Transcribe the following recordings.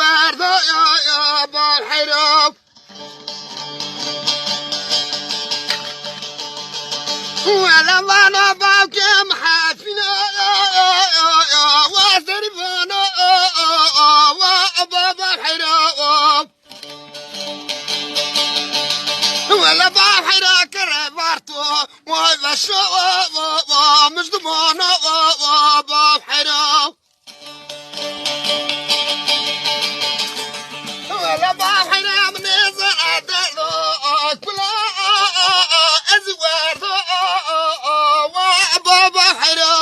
أزوار يا بالحرام ولا ما نباك محافنا وزربنا وأبا بالحرام ولا بحرا كربارتو وهذا شو مش ضمانه بحرا ولا بحرا من زعدلو كلا أزوار وبحرا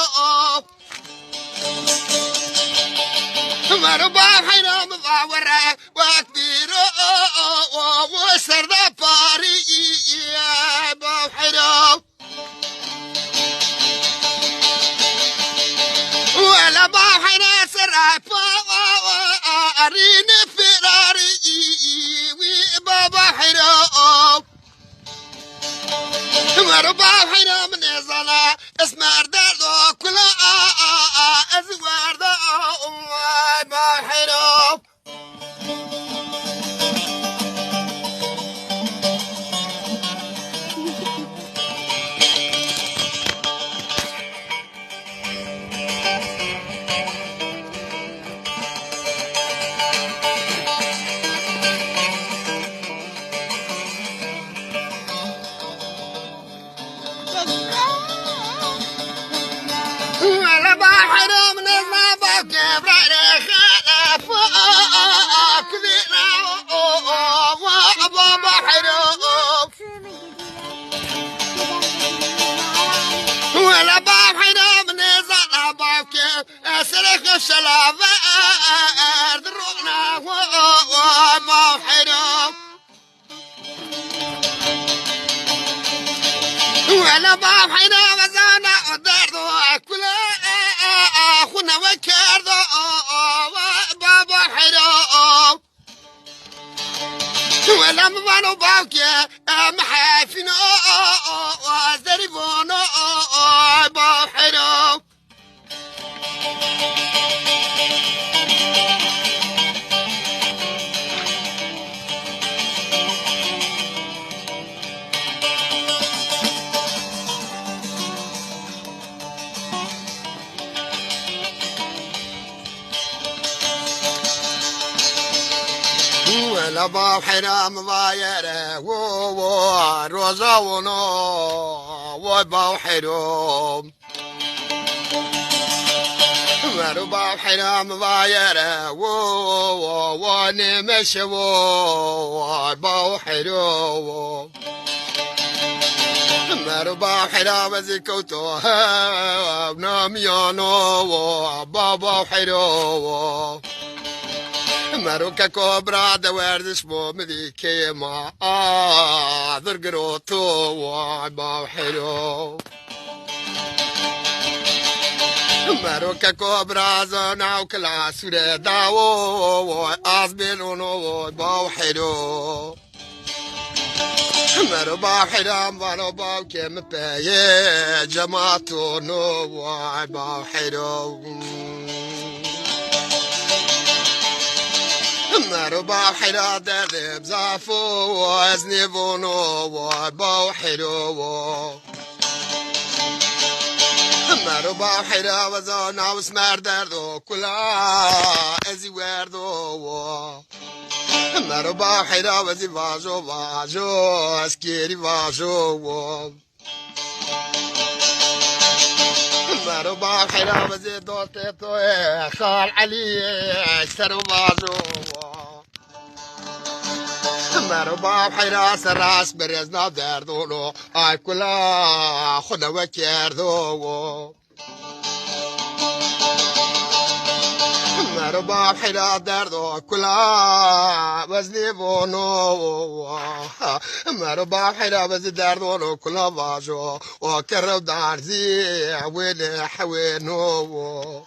مربى حرام مضاورة وكبير وسرد باري يا بحرام ولا بحر سرافا أرين فراري وبحرام مربى حرام نزلا اسمع دردو كلا أزوار بحرام ولا بحرام نزلا بكيف رأي خلاف كذينا وأبا بحرام ولا بحرام نزلا بكيف أسرق الشلافة درونا وأبا بحرام ولا بحرام زانا ودردو كل أخونا وكردو بابا حرام ولا مبانو باوكي محافينو زريبونو بابا حرام ولا باب حرام ضايره روزا ونو وباب حرام ولا باب حرام ضايره ونمش وباب حرام مربى حرام زكوتها بناميانو وباب حرام مروكا كوبرا دوردش بو مذيكي ما ذرقروتو وعبا حلو مروكا كوبرا زنا وكلا سورة داو وعزبينونو وعبا حلو مربا حرام وانو باو كم بايه جماعتونو وعبا حلو مربى حلا دذب زافو وازنبونو وباو حلو مربى حلا وزانا وسمر دردو كلا ازي وردو مربى حلا وزي واجو اسكيري واجو مربى حلا وزي دوتي خال علي سرو واجو مربى حراس الراس برزنا دردولو اي كلا خدا وكيردو مربى حرا دردو كلا وزني بونو مربى حرا وزني دردو كلا باجو وكرو دارزي وين حوينو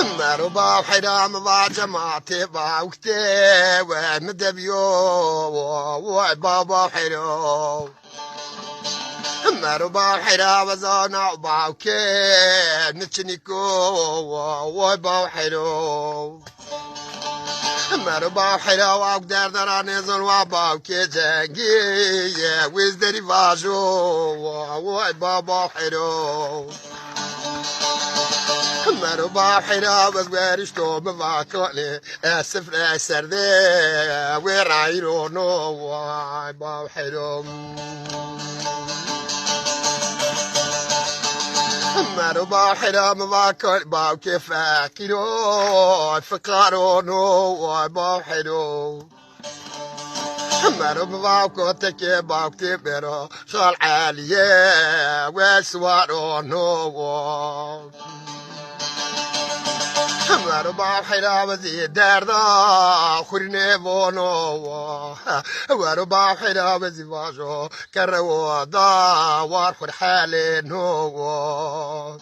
مربا حرام با جماعتي باوكتي ومدبيو وبابا حرام مربا حرام زانا باوكي نتشنيكو وبابا حرام مربا حرام وقدر دراني زن وباوكي جنگي وزدري فاجو وبابا حرام مربا حرام وزوارش تو مفاكولي اسف سردي ورايرونو وبابا حرام مربا حرام باكل باوكي فاكرو فقارونو وبابا حرام مربا باوكو تكي باوكي بيرو خال عالية وسوارونو مربا حرام زي داردا خورني بونو مربا حرام زي باجو كرو دا وارخور حالي نو